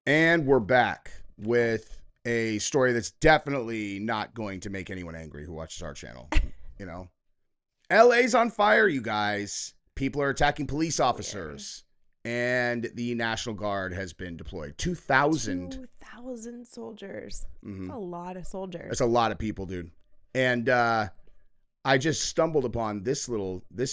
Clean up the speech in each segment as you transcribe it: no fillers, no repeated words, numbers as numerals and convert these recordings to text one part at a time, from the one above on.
And we're back with a story that's definitely not going to make anyone angry who watches our channel. You know, LA's on fire, you guys. People are attacking police officers. And the National Guard has been deployed. 2,000 soldiers. That's a lot of soldiers. That's a lot of people, dude. And I just stumbled upon this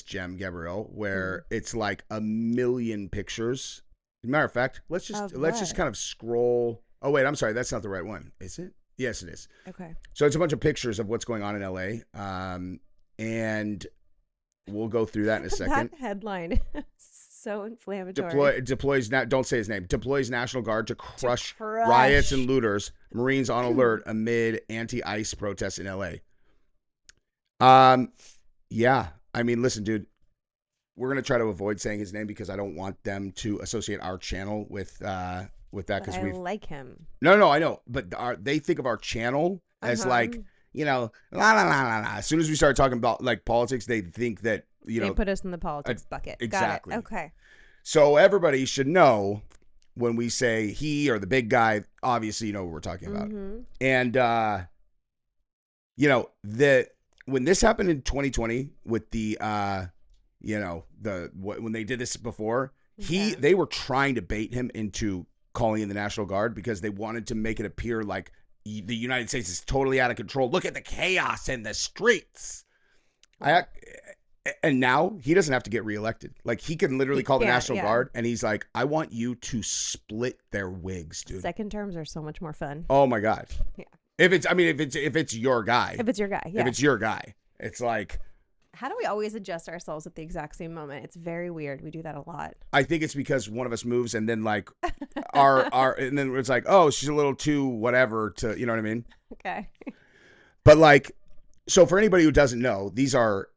gem, Gabrielle, where it's like 1 million pictures. As a matter of fact, let's just kind of scroll. Oh wait, I'm sorry, that's not the right one. Is it? Yes, it is. Okay. So it's a bunch of pictures of what's going on in LA. And we'll go through that in a second. That headline so inflammatory. Deploys don't say his name. Deploys National Guard to crush riots and looters. Marines on alert amid anti-ICE protests in LA. Yeah. I mean, listen, dude. We're gonna try to avoid saying his name because I don't want them to associate our channel with that. Because we like him. No, I know, but they think of our channel as like, you know, la la la la la. As soon as we start talking about like politics, they think that they put us in the politics bucket. Exactly. Got it. Okay. So everybody should know when we say he or the big guy, obviously you know what we're talking about. And when this happened in 2020 with the when they did this before, they were trying to bait him into calling in the National Guard because they wanted to make it appear like the United States is totally out of control. Look at the chaos in the streets. And now he doesn't have to get reelected. Like he can literally call the National Guard and he's like, I want you to split their wigs, dude. Second terms are so much more fun. Oh my God. Yeah. If it's your guy. If it's your guy, yeah. If it's your guy. It's like, how do we always adjust ourselves at the exact same moment? It's very weird. We do that a lot. I think it's because one of us moves and then like and then it's like, oh, she's a little too whatever to, you know what I mean? Okay. But like, so for anybody who doesn't know, these are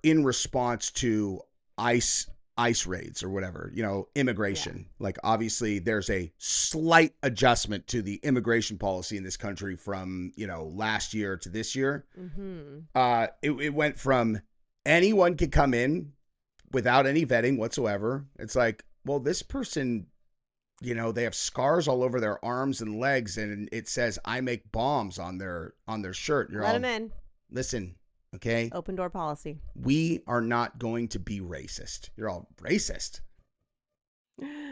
in response to ICE raids or whatever, immigration. Yeah. Like obviously there's a slight adjustment to the immigration policy in this country from, last year to this year. It went from anyone could come in without any vetting whatsoever. It's like, well, this person, they have scars all over their arms and legs and it says, I make bombs on their shirt. Let them in. Listen. Okay. Open door policy. We are not going to be racist. You're all racist.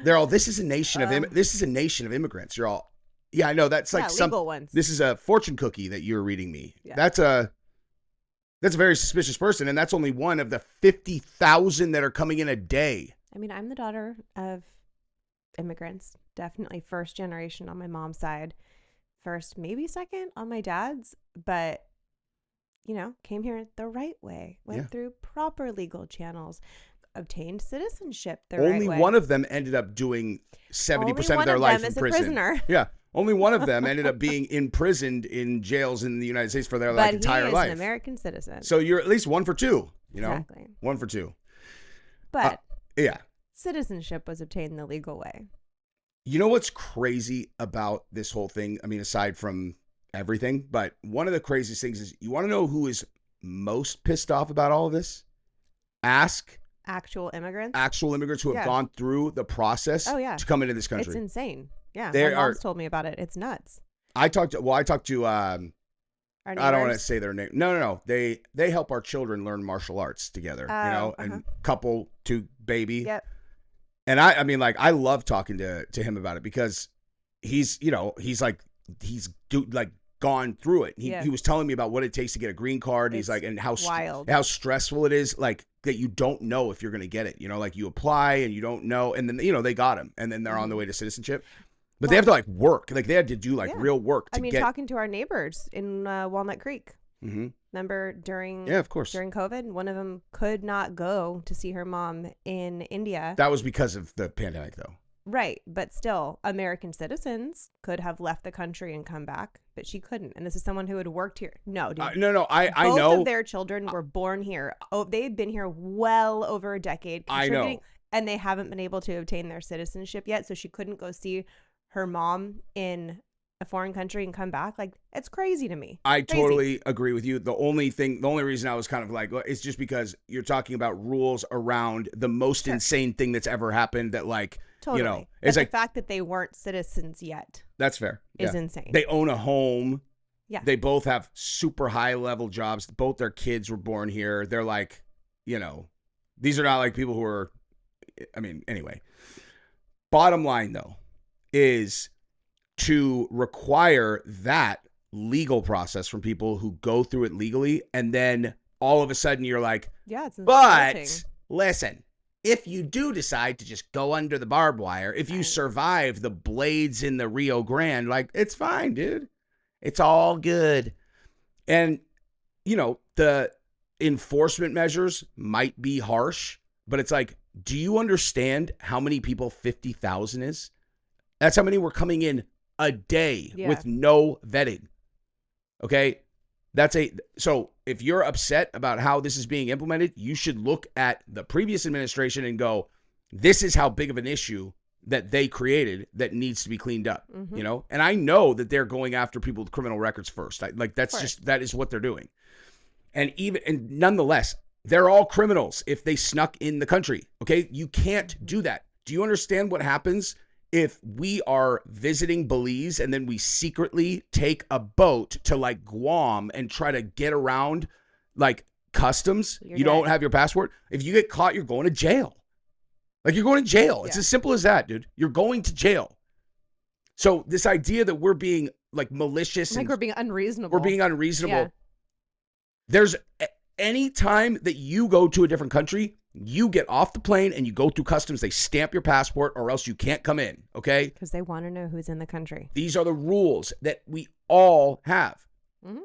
They're all. This is a nation of immigrants. You're all. Yeah, I know. That's like some legal ones. This is a fortune cookie that you're reading me. Yeah. That's a very suspicious person, and that's only one of the 50,000 that are coming in a day. I mean, I'm the daughter of immigrants. Definitely first generation on my mom's side. First, maybe second on my dad's, but. Came here the right way, went through proper legal channels, obtained citizenship the right way. Only one of them ended up doing 70% of their life in prison. Prisoner. Yeah. Only one of them ended up being imprisoned in jails in the United States for their entire life. But he is an American citizen. So you're at least 1 for 2, Exactly. 1 for 2. But yeah, citizenship was obtained the legal way. You know what's crazy about this whole thing? I mean, aside from everything, but one of the craziest things is, you want to know who is most pissed off about all of this? Ask actual immigrants who have gone through the process to come into this country. It's insane. Yeah, my mom's told me about it. It's nuts. I talked to I don't want to say their name. No. They help our children learn martial arts together, and couple to baby. Yep. And I mean, like, I love talking to him about it because he's gone through it. He was telling me about what it takes to get a green card. He's like, and how stressful it is, like, that you don't know if you're going to get it. Like, you apply and you don't know, and then they got him, and then they're on the way to citizenship. But they have to like work. Like, they had to do real work. Talking to our neighbors in Walnut Creek. Remember during COVID, one of them could not go to see her mom in India. That was because of the pandemic, though. Right, but still, American citizens could have left the country and come back, but she couldn't. And this is someone who had worked here. No, dude. I know. Both of their children were born here. Oh, they've been here well over a decade. I know. And they haven't been able to obtain their citizenship yet, so she couldn't go see her mom in a foreign country and come back. Like, it's crazy to me. I totally agree with you. The only reason I was kind of like, it's just because you're talking about rules around the most insane thing that's ever happened, that like Totally. You know, but it's the like, fact that they weren't citizens yet that's fair. is Yeah. insane. They own a home. Yeah. They both have super high level jobs. Both their kids were born here. They're like, you know, these are not like people who are, I mean, anyway. Bottom line, though, is to require that legal process from people who go through it legally, and then all of a sudden you're like, yeah, it's but insulting. listen, if you do decide to just go under the barbed wire, if you survive the blades in the Rio Grande, like, it's fine, dude. It's all good. And, you know, the enforcement measures might be harsh, but it's like, do you understand how many people 50,000 is? That's how many were coming in a day with no vetting. Okay? So if you're upset about how this is being implemented, you should look at the previous administration and go, this is how big of an issue that they created that needs to be cleaned up, you know? And I know that they're going after people with criminal records first. That is what they're doing. And nonetheless, they're all criminals if they snuck in the country, okay? You can't do that. Do you understand what happens if we are visiting Belize and then we secretly take a boat to like Guam and try to get around like customs? You don't have your passport. If you get caught, you're going to jail. Like, you're going to jail. It's as simple as that, dude. You're going to jail. So this idea that we're being like malicious, like we're being unreasonable. We're being unreasonable. Yeah. There's any time that you go to a different country, you get off the plane and you go through customs, they stamp your passport or else you can't come in, okay? Because they want to know who's in the country. These are the rules that we all have. Mm-hmm.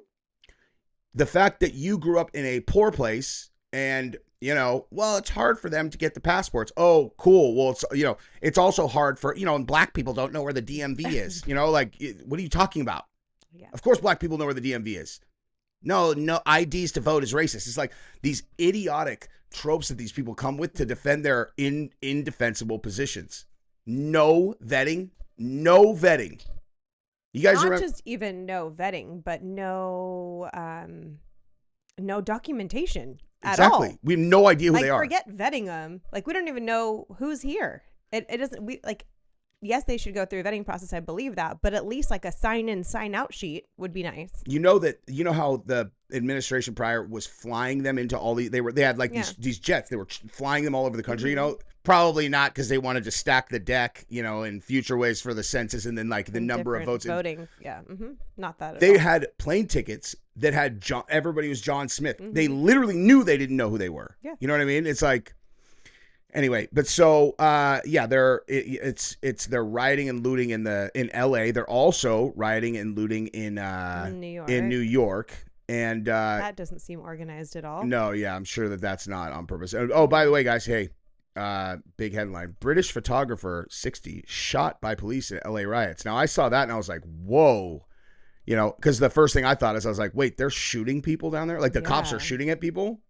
The fact that you grew up in a poor place and, you know, well, it's hard for them to get the passports. Oh, cool. Well, it's, you know, it's also hard for, you know, and black people don't know where the DMV is. You know, like, what are you talking about? Yeah. Of course, black people know where the DMV is. No, IDs to vote is racist. It's like these idiotic tropes that these people come with to defend their indefensible positions. No vetting. You guys not just even no vetting, but no documentation at all. Exactly. We have no idea who they are. Forget vetting them. Like, we don't even know who's here. It doesn't. We like. Yes, they should go through a vetting process. I believe that, but at least like a sign in, sign out sheet would be nice. You know how the administration prior was flying them into all they had like these jets. They were flying them all over the country. Mm-hmm. You know, probably not because they wanted to stack the deck, you know, in future ways for the census and then like the number of votes. Voting, not that. They had plane tickets that had everybody was John Smith. Mm-hmm. They literally knew they didn't know who they were. Yeah, you know what I mean? It's like. Anyway, but so they're rioting and looting in LA. They're also rioting and looting in New York. And that doesn't seem organized at all. No, yeah, I'm sure that's not on purpose. Oh, by the way, guys, hey, big headline: British photographer 60 shot by police in LA riots. Now I saw that and I was like, whoa, you know, because the first thing I thought is I was like, wait, they're shooting people down there? Like the cops are shooting at people?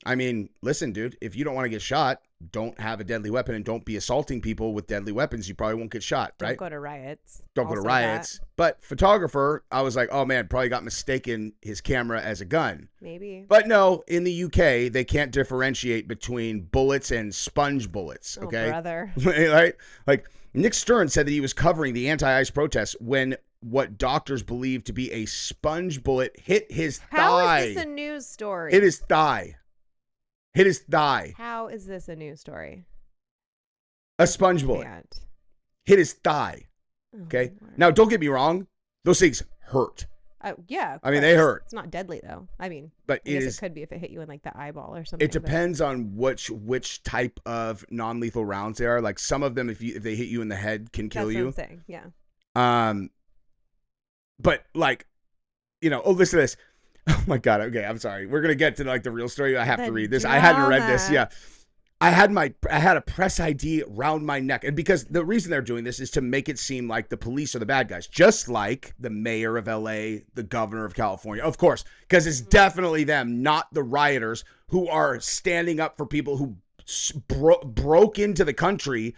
I mean, listen, dude, if you don't want to get shot, don't have a deadly weapon and don't be assaulting people with deadly weapons. You probably won't get shot, right? Don't go to riots. Don't go to riots. But photographer, I was like, oh, man, probably got mistaken his camera as a gun. Maybe. But no, in the UK, they can't differentiate between bullets and sponge bullets, okay? Oh, brother. Right? Like, Nick Stern said that he was covering the anti-ICE protests when what doctors believe to be a sponge bullet hit his thigh. How is this a news story? Hit his thigh. Hit his thigh. How is this a news story? A sponge bullet. Hit his thigh. Okay. Now, don't get me wrong. Those things hurt. Yeah. I mean, they hurt. It's not deadly though. I mean, but I guess it could be if it hit you in like the eyeball or something. It depends on which type of non-lethal rounds they are. Like some of them, if they hit you in the head, can kill you. That's what I'm saying. Yeah. But like, you know, listen to this. Oh my God. Okay. I'm sorry. We're going to get to like the real story. I have to read this. I hadn't read this. Yeah. I had a press ID around my neck. And because the reason they're doing this is to make it seem like the police are the bad guys, just like the mayor of LA, the governor of California, of course, because it's definitely them, not the rioters who are standing up for people who broke into the country,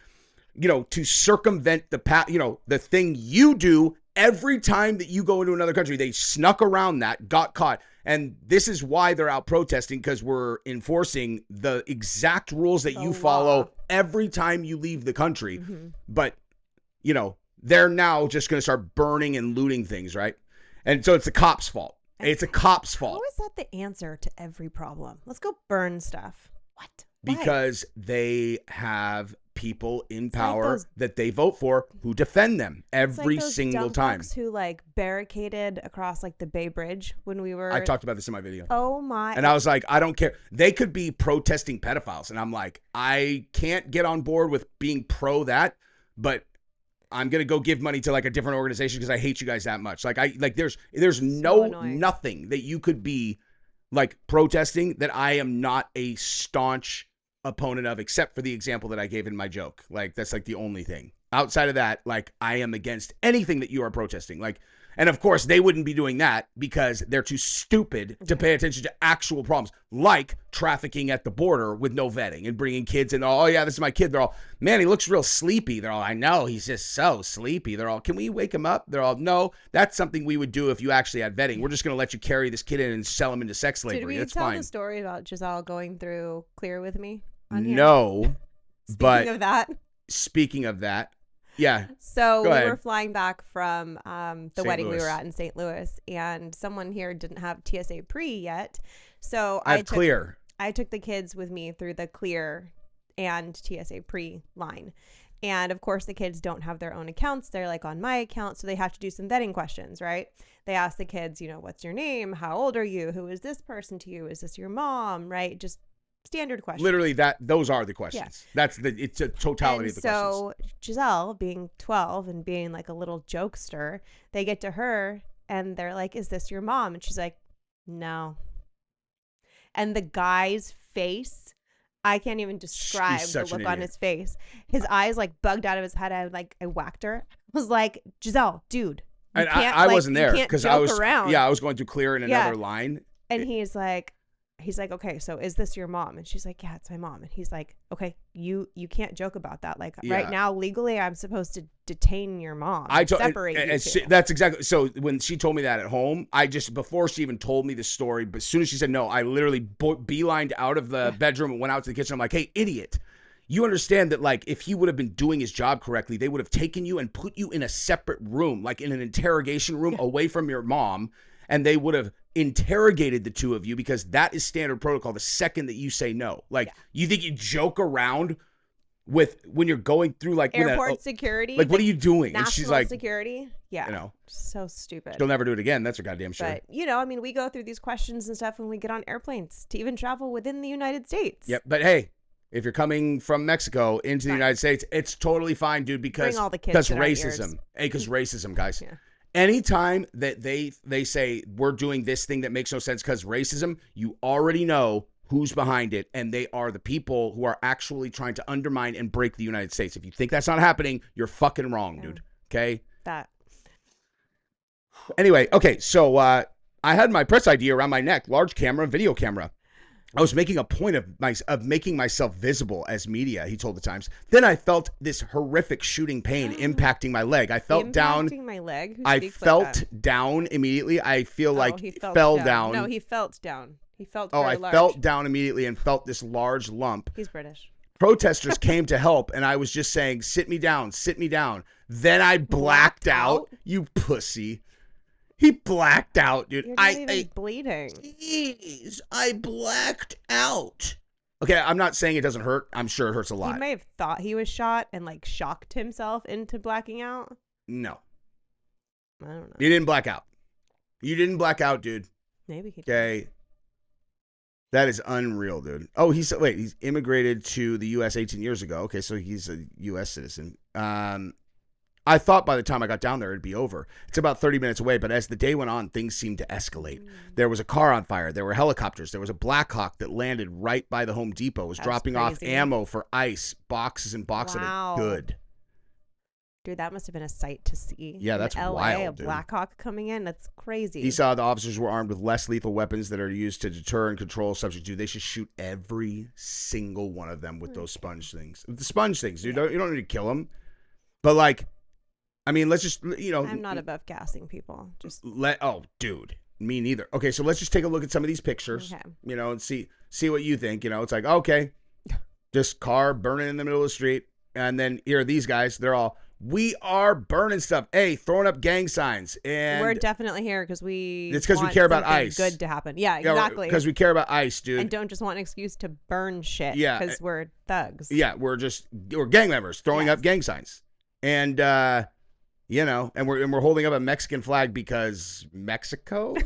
you know, to circumvent the thing you do. Every time that you go into another country, they snuck around that, got caught. And this is why they're out protesting, because we're enforcing the exact rules that you follow every time you leave the country. Mm-hmm. But, you know, they're now just going to start burning and looting things, right? And so it's the cops' fault. It's a cop's fault. How is that the answer to every problem? Let's go burn stuff. What? Why? Because they have people in power like those, that they vote for who defend them every like those single dumb time. Fucks who like barricaded across like the Bay Bridge when we were. I talked about this in my video. Oh my! And I was like, I don't care. They could be protesting pedophiles, and I'm like, I can't get on board with being pro that, but I'm gonna go give money to like a different organization because I hate you guys that much. Like there's no nothing that you could be like protesting that I am not a staunch opponent of, except for the example that I gave in my joke. Like that's like the only thing. Outside of that, like I am against anything that you are protesting. Like, and of course they wouldn't be doing that because they're too stupid to pay attention to actual problems like trafficking at the border with no vetting and bringing kids in. Oh yeah, this is my kid. They're all, man, he looks real sleepy. They're all, I know, he's just so sleepy. They're all, can we wake him up? They're all, no, that's something we would do if you actually had vetting. We're just going to let you carry this kid in and sell him into sex slavery. Did we that's tell fine. The story about Giselle going through Clear with me? No, but speaking of that, yeah. So we were flying back from the wedding we were at in St. Louis, and someone here didn't have TSA pre yet. So I took the kids with me through the Clear and TSA pre line. And of course, the kids don't have their own accounts. They're like on my account. So they have to do some vetting questions, right? They ask the kids, you know, what's your name? How old are you? Who is this person to you? Is this your mom? Right? Just standard questions. Literally those are the questions. Yeah. It's a totality of the questions. So Giselle, being 12 and being like a little jokester, they get to her and they're like, is this your mom? And she's like, no. And the guy's face, I can't even describe the look on his face. His eyes like bugged out of his head. I whacked her. I was like, Giselle, dude. And I wasn't there because I was going through Clear in another line. And he's like, okay, so is this your mom? And she's like, yeah, it's my mom. And he's like, okay, you can't joke about that. Like right now, legally, I'm supposed to detain your mom. Separate you two. That's exactly. So when she told me that at home, before she even told me the story, but as soon as she said no, I literally beelined out of the bedroom and went out to the kitchen. I'm like, hey, idiot. You understand that, like, if he would have been doing his job correctly, they would have taken you and put you in a separate room, like in an interrogation room away from your mom, and they would have interrogated the two of you because that is standard protocol the second that you say no. Like, you think you joke around with when you're going through, like, airport security? Like, what are you doing? National and she's like, security? Yeah. You know. So stupid. She'll never do it again. That's for goddamn sure. But, you know, I mean, we go through these questions and stuff when we get on airplanes to even travel within the United States. Yep. But, hey. If you're coming from Mexico into the United States, it's totally fine, dude, because racism. Because racism, guys. Yeah. Anytime that they say we're doing this thing that makes no sense because racism, you already know who's behind it, and they are the people who are actually trying to undermine and break the United States. If you think that's not happening, you're fucking wrong, dude. Okay? Anyway, okay, so I had my press ID around my neck, large camera, video camera. I was making a point of making myself visible as media, he told the Times. Then I felt this horrific shooting pain impacting my leg. I felt down. Impacting my leg? I felt down immediately. I feel like he fell down. No, he felt down. He felt very large. Felt down immediately and felt this large lump. He's British. Protesters came to help, and I was just saying, sit me down, sit me down. Then I blacked out. You pussy. He blacked out, dude. You're not even bleeding. Jeez, I blacked out. Okay, I'm not saying it doesn't hurt. I'm sure it hurts a lot. He may have thought he was shot and like shocked himself into blacking out. No. I don't know. You didn't black out. You didn't black out, dude. Maybe he did. Okay. That is unreal, dude. Oh, he's immigrated to the U.S. 18 years ago. Okay, so he's a U.S. citizen. I thought by the time I got down there, it'd be over. It's about 30 minutes away, but as the day went on, things seemed to escalate. There was a car on fire. There were helicopters. There was a Black Hawk that landed right by the Home Depot. It was dropping off ammo for ICE, boxes and boxes of it. Good. Dude, that must have been a sight to see. Yeah, that's LA, wild, a dude. Black Hawk coming in. That's crazy. He saw the officers were armed with less lethal weapons that are used to deter and control subjects. Dude, they should shoot every single one of them with those sponge things. The sponge things, dude. You don't need to kill them. But, like, I mean, let's just, you know. I'm not above gassing people. Just dude, me neither. Okay, so let's just take a look at some of these pictures, you know, and see what you think. You know, it's like, okay, Just car burning in the middle of the street. And then here are these guys. They're all, we are burning stuff. Hey, throwing up gang signs. And we're definitely here because it's because we care about ICE. Good to happen. Yeah, exactly. Because we care about ICE, dude. And don't just want an excuse to burn shit. Yeah. Because we're thugs. Yeah, we're gang members throwing up gang signs. And, you know, and we're holding up a Mexican flag because Mexico?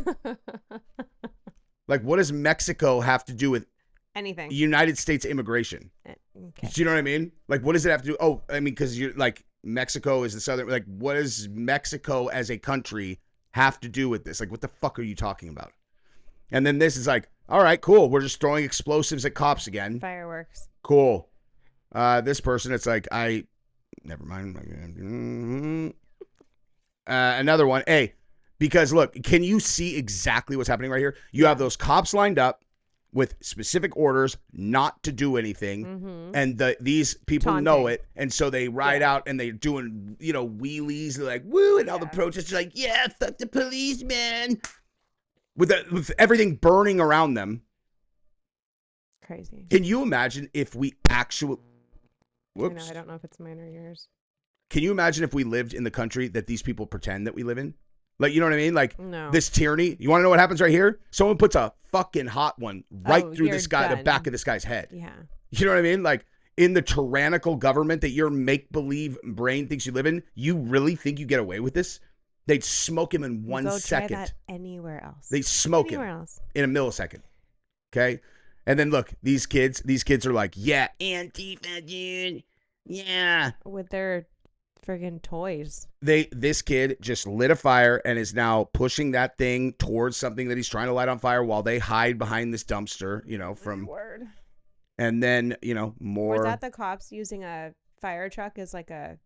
Like, what does Mexico have to do with anything? United States immigration? Okay. Do you know what I mean? Like, what does it have to do? Oh, I mean, because you're like, Mexico is the southern, like, what does Mexico as a country have to do with this? Like, what the fuck are you talking about? And then this is like, all right, cool. We're just throwing explosives at cops again. Fireworks. Cool. This person, it's like, never mind. Another one. Hey, because look, can you see exactly what's happening right here? You have those cops lined up with specific orders not to do anything, and these people know it, and so they ride out and they're doing, you know, wheelies. They're like, woo, and all the protesters are like, yeah, fuck the police, man. With everything burning around them. Crazy. Can you imagine if we actually? Whoops. I don't know if it's mine or yours. Can you imagine if we lived in the country that these people pretend that we live in? Like, you know what I mean? Like, this tyranny. You want to know what happens right here? Someone puts a fucking hot one right through this guy, the back of this guy's head. Yeah. You know what I mean? Like, in the tyrannical government that your make-believe brain thinks you live in, you really think you get away with this? They'd smoke him in 1 second. Try that anywhere else. They smoke him in a millisecond. Okay? And then look, these kids are like, yeah, Antifa, dude. Yeah. With their friggin' toys. This kid just lit a fire and is now pushing that thing towards something that he's trying to light on fire while they hide behind this dumpster, you know, from. Word. And then, you know, more. Was that the cops using a fire truck as like a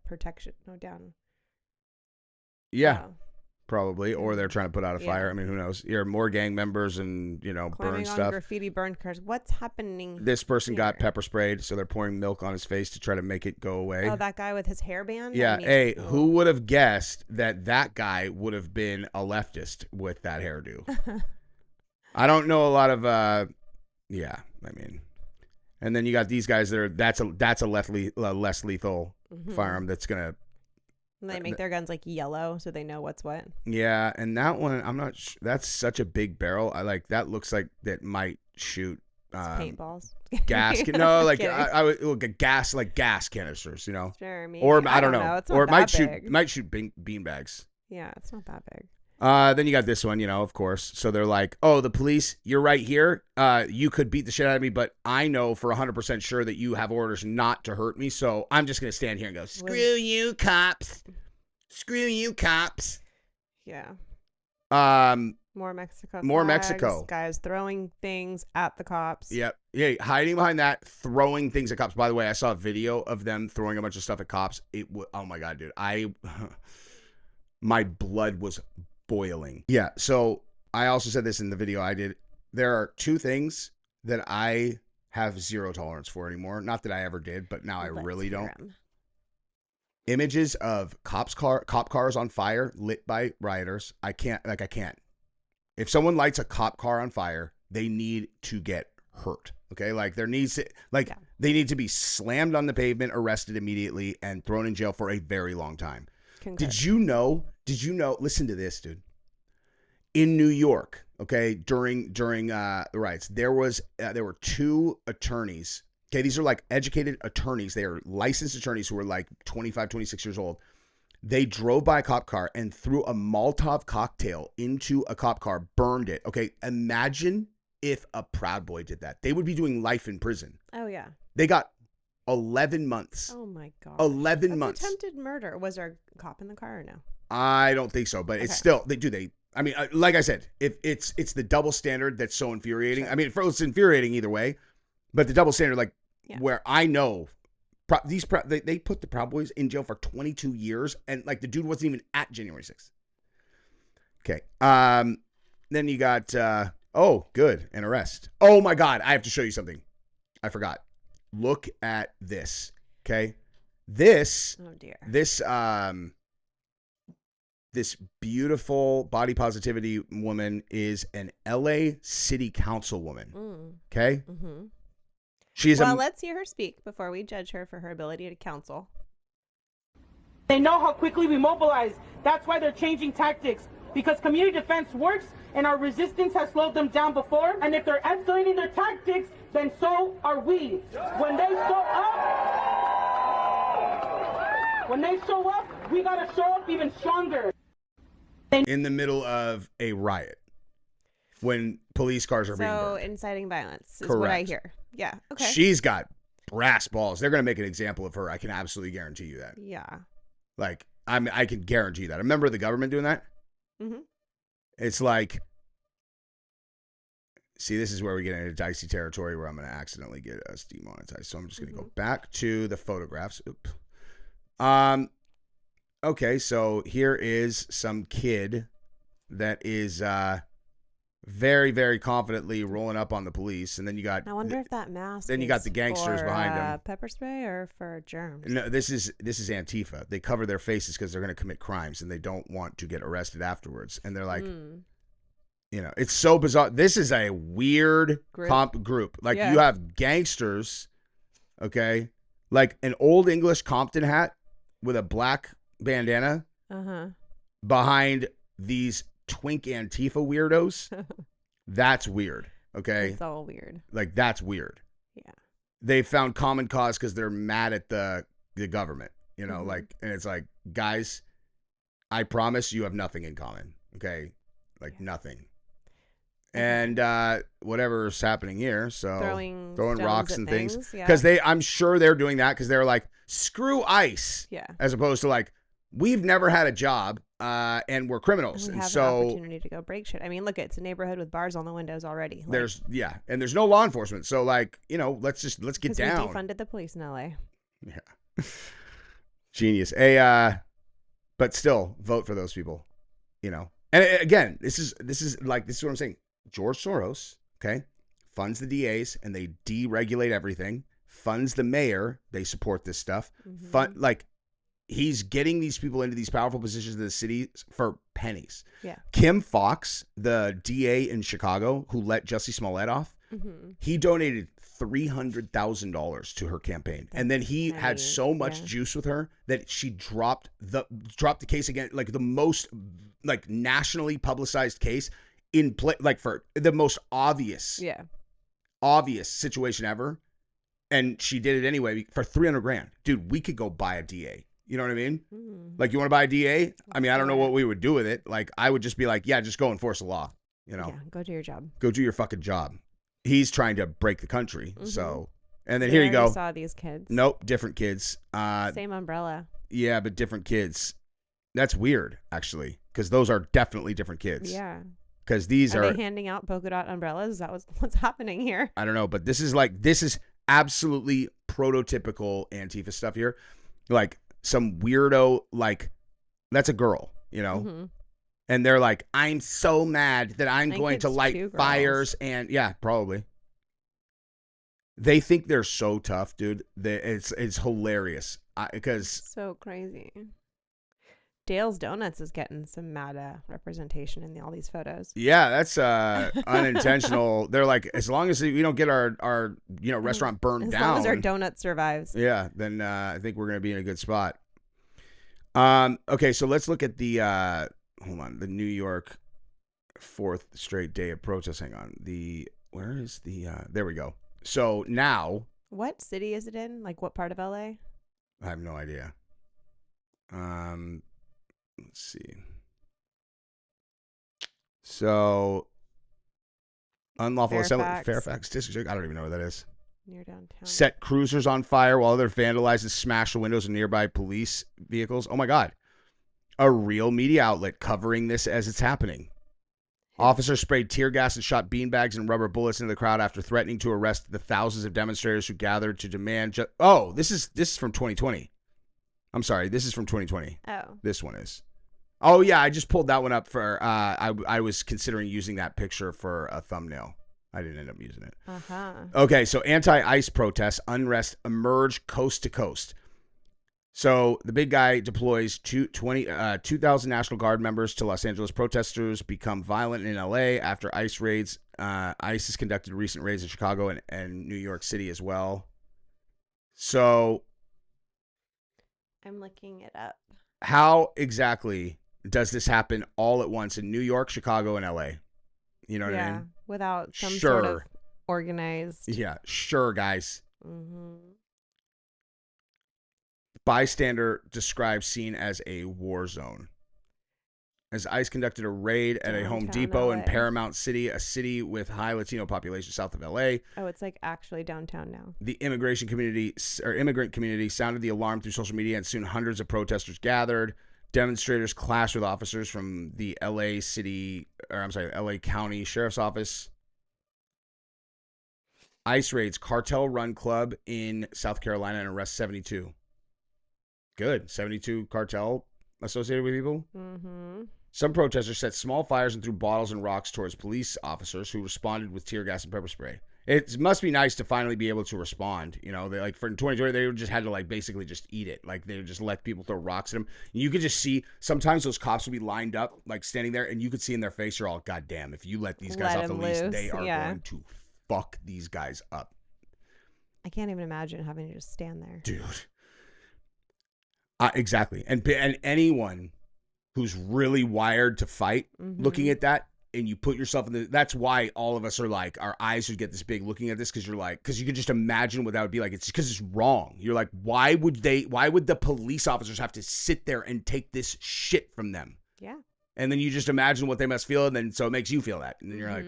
protection? No, down. Yeah. Probably, or they're trying to put out a fire. I mean, who knows? You're more gang members and, you know, climbing burn stuff. Graffiti, burned cars. What's happening? This person got pepper sprayed, so they're pouring milk on his face to try to make it go away. Oh, that guy with his hairband? Yeah. Hey, who would have guessed that guy would have been a leftist with that hairdo? I don't know a lot of, yeah, I mean. And then you got these guys that's a less lethal firearm that's going to. And they make their guns like yellow so they know what's what. Yeah, and that one, I'm not sure. That's such a big barrel. I like that. Looks like that might shoot paintballs. Gas. No, like I would look at gas, like gas canisters, you know. Sure, maybe. Or I don't know. It's not or it might shoot bean bags. Yeah, it's not that big. Then you got this one, you know, of course. So they're like, oh, the police, you're right here. You could beat the shit out of me, but I know for 100% sure that you have orders not to hurt me. So I'm just going to stand here and go, screw you, cops. Screw you, cops. Yeah. More Mexico. More Mexico. Guys throwing things at the cops. Yep. Yeah, hiding behind that, throwing things at cops. By the way, I saw a video of them throwing a bunch of stuff at cops. Oh my God, dude. My blood was boiling. Yeah, so I also said this in the video I did. There are two things that I have zero tolerance for anymore. Not that I ever did, but now I really don't. Images of cop cars on fire lit by rioters. I can't. If someone lights a cop car on fire, they need to get hurt. Okay, like they need to be slammed on the pavement, arrested immediately, and thrown in jail for a very long time. Concur. Did you know? Listen to this, dude. In New York, okay, during the riots, there were two attorneys. Okay, these are like educated attorneys. They are licensed attorneys who were like 25, 26 years old. They drove by a cop car and threw a Molotov cocktail into a cop car, burned it. Okay, imagine if a Proud Boy did that. They would be doing life in prison. Oh, yeah. They got 11 months. Oh, my God. 11 months. Attempted murder. Was there a cop in the car or no? I don't think so, but it's still, I mean, like I said, if it's the double standard that's so infuriating. Sure. I mean, it's infuriating either way, but the double standard, like where I know they put the Proud Boys in jail for 22 years, and like the dude wasn't even at January 6th. Okay. Then you got good, an arrest. Oh my God, I have to show you something. I forgot. Look at this. Okay. This. Oh dear. This beautiful body positivity woman is an LA city council woman. Okay. Mm-hmm. Well, let's hear her speak before we judge her for her ability to counsel. They know how quickly we mobilize. That's why they're changing tactics. Because community defense works and our resistance has slowed them down before. And if they're escalating their tactics, then so are we. When they show up, we gotta show up even stronger. In the middle of a riot, when police cars are being burned. So inciting violence is Correct. What I hear. Yeah. Okay. She's got brass balls. They're going to make an example of her. I can absolutely guarantee you that. Yeah. Like, I can guarantee that. A member of the government doing that? Mm-hmm. It's like, see, this is where we get into dicey territory where I'm going to accidentally get us demonetized. So I'm just going to go back to the photographs. Oop. Okay, so here is some kid that is very, very confidently rolling up on the police, and then you got. I wonder if that mask. Then you got the gangsters for, behind him. Pepper spray or for germs? No, this is Antifa. They cover their faces because they're going to commit crimes, and they don't want to get arrested afterwards. And they're like, you know, it's so bizarre. This is a weird group. Like you have gangsters, okay, like an old English Compton hat with a black bandana behind these twink Antifa weirdos. That's weird. Okay. It's all weird. Like, that's weird. Yeah. They found common cause because they're mad at the government, you know, like, and it's like, guys, I promise you have nothing in common. Okay. Like nothing. And whatever's happening here. So throwing rocks and things. Because I'm sure they're doing that because they're like, screw ICE. Yeah. As opposed to like, we've never had a job and we're criminals. And we have so an opportunity to go break shit. I mean, look, it's a neighborhood with bars on the windows already. Like, and there's no law enforcement. So like, you know, let's get down. We defunded the police in LA. Yeah. Genius. But still vote for those people, you know. And again, this is what I'm saying. George Soros, okay, funds the DAs and they deregulate everything. Funds the mayor, they support this stuff. Like, he's getting these people into these powerful positions in the city for pennies. Yeah. Kim Foxx, the DA in Chicago who let Jussie Smollett off, he donated $300,000 to her campaign. And then he had so much juice with her that she dropped the case again, like the most like nationally publicized case in play, like for the most obvious situation ever. And she did it anyway for $300,000. Dude, we could go buy a DA. You know what I mean? Like, you want to buy a DA? I mean, I don't know what we would do with it. Like, I would just be like, yeah, just go enforce the law. You know? Yeah, go do your job. Go do your fucking job. He's trying to break the country. So, and then here you go. Saw these kids. Nope, different kids. Same umbrella. Yeah, but different kids. That's weird, actually, because those are definitely different kids. Yeah. Because these are they handing out polka dot umbrellas? Is that what's happening here? I don't know, but this is absolutely prototypical Antifa stuff here. Like, some weirdo, like, that's a girl, you know? And they're like, I'm so mad that I'm going to light fires. And yeah, probably. They think they're so tough, dude. It's hilarious. Because so crazy. Dale's Donuts is getting some mad representation in all these photos. Yeah, that's unintentional. They're like, as long as we don't get our restaurant burned down. As long as our donut survives. Yeah, then I think we're going to be in a good spot. Okay, so let's look at the, the New York 4th straight day of protests. Hang on. Where is there we go. So now. What city is it in? Like, what part of LA? I have no idea. Let's see. So, unlawful assembly, Fairfax District. I don't even know where that is. Near downtown. Set cruisers on fire while others vandalize and smash the windows of nearby police vehicles. Oh my God. A real media outlet covering this as it's happening. Officers sprayed tear gas and shot beanbags and rubber bullets into the crowd after threatening to arrest the thousands of demonstrators who gathered to demand. This is from 2020. I'm sorry. This is from 2020. Oh. This one is. Oh, yeah. I just pulled that one up for, I was considering using that picture for a thumbnail. I didn't end up using it. Okay. So anti-ICE protests, unrest emerge coast to coast. So the big guy deploys 2,000 National Guard members to Los Angeles. Protesters become violent in L.A. after ICE raids. ICE has conducted recent raids in Chicago and New York City as well. So I'm looking it up. how exactly does this happen all at once in New York, Chicago, and L.A.? You know what I mean? Without some sort of Sure. organized. Yeah, sure, guys. Mm-hmm. Bystander describes scene as a war zone. As ICE conducted a raid at a Home Downtown Depot in LA. Paramount City, a city with high Latino population south of LA. Oh, it's like actually downtown now. The immigrant community sounded the alarm through social media, and soon hundreds of protesters gathered. Demonstrators clashed with officers from the LA County Sheriff's Office. ICE raids cartel run club in South Carolina and arrests 72. Good. 72 cartel associated with people. Mm-hmm. Some protesters set small fires and threw bottles and rocks towards police officers who responded with tear gas and pepper spray. It must be nice to finally be able to respond. You know, they like for 2020, they just had to like basically just eat it. Like they would just let people throw rocks at them. You could just see sometimes those cops would be lined up, like standing there, and you could see in their face, you're all, God damn, if you let these guys off the leash, they are going to fuck these guys up. I can't even imagine having to just stand there. Dude. Exactly. And anyone who's really wired to fight, looking at that, and you put yourself in that's why all of us are like, our eyes would get this big looking at this, because you're like, because you can just imagine what that would be like. It's because it's wrong. You're like, why would the police officers have to sit there and take this shit from them? Yeah. And then you just imagine what they must feel, and then so it makes you feel that. And then you're like,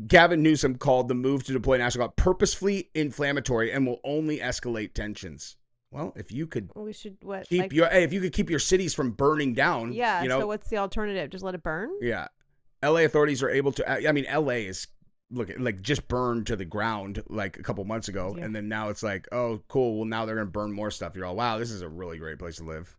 Gavin Newsom called the move to deploy National Guard purposefully inflammatory and will only escalate tensions. Well, if you could if you could keep your cities from burning down. Yeah, you know, so what's the alternative? Just let it burn? Yeah. LA authorities are able to, I mean, LA is just burned to the ground like a couple months ago. Yeah. And then now it's like, oh, cool. Well, now they're going to burn more stuff. You're all, wow, this is a really great place to live.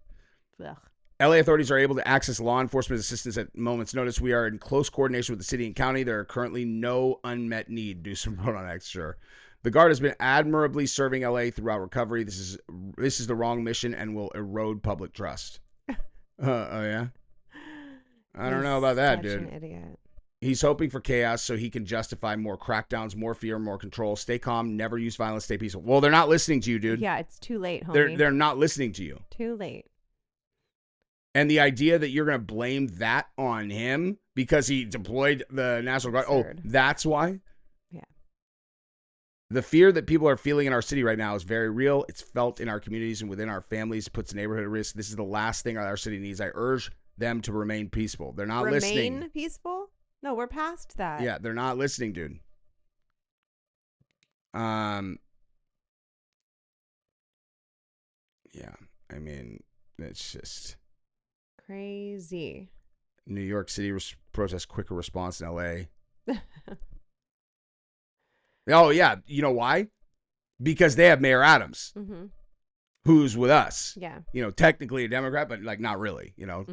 Ugh. LA authorities are able to access law enforcement assistance at moment's notice. We are in close coordination with the city and county. There are currently no unmet need. Do some vote on X, sure. The Guard has been admirably serving LA throughout recovery. This is the wrong mission and will erode public trust. Oh yeah? I don't know about that, dude. Such an idiot. He's hoping for chaos so he can justify more crackdowns, more fear, more control. Stay calm, never use violence, stay peaceful. Well, they're not listening to you, dude. Yeah, it's too late, homie. They're not listening to you. Too late. And the idea that you're going to blame that on him because he deployed the National Guard. Absurd. Oh, that's why? Yeah. The fear that people are feeling in our city right now is very real. It's felt in our communities and within our families. It puts the neighborhood at risk. This is the last thing our city needs. I urge them to remain peaceful. They're not listening. Remain peaceful? No, we're past that. Yeah, they're not listening, dude. Yeah, I mean, it's just... crazy. New York City protests quicker response in LA. Oh, yeah. You know why? Because they have Mayor Adams, who's with us. Yeah. You know, technically a Democrat, but like not really, you know.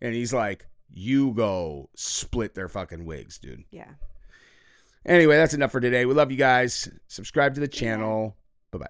And he's like, you go split their fucking wigs, dude. Yeah. Anyway, that's enough for today. We love you guys. Subscribe to the channel. Bye-bye.